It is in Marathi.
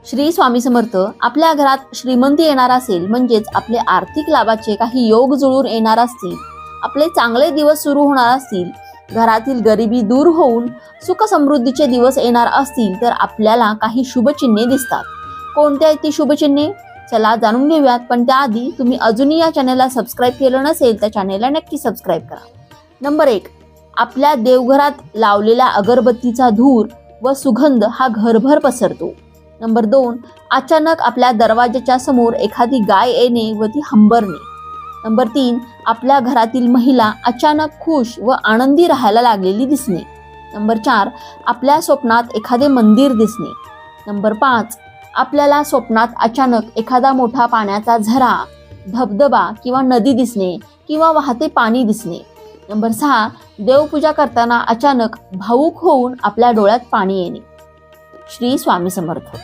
श्री स्वामी समर्थ. आपल्या घरात श्रीमंती येणार असेल म्हणजेच आपले आर्थिक लाभाचे काही योग जुळून येणार असतील, आपले चांगले दिवस सुरू होणार असतील, घरातील गरिबी दूर होऊन सुख समृद्धीचे दिवस येणार असतील तर आपल्याला काही शुभचिन्हे दिसतात. कोणती आहेत ती शुभचिन्हे? चला जाणून घेऊयात. पण त्याआधी तुम्ही अजूनही या चॅनलला सबस्क्राईब केलं नसेल तर चॅनलला नक्की सबस्क्राईब करा. नंबर 1, आपल्या देवघरात लावलेल्या अगरबत्तीचा धूर व सुगंध हा घरभर पसरतो. नंबर 2, अचानक आपल्या दरवाजाच्या समोर एखादी गाय येणे व ती हंबरणे. नंबर 3, आपल्या घरातील महिला अचानक खुश व आनंदी राहायला लागलेली दिसणे. नंबर 4, आपल्या स्वप्नात एखादे मंदिर दिसणे. नंबर 5, आपल्याला स्वप्नात अचानक एखादा मोठा पाण्याचा झरा, धबधबा किंवा नदी दिसणे किंवा वाहते पाणी दिसणे. नंबर 6, देवपूजा करताना अचानक भावुक होऊन आपल्या डोळ्यात पाणी येणे. श्री स्वामी समर्थ.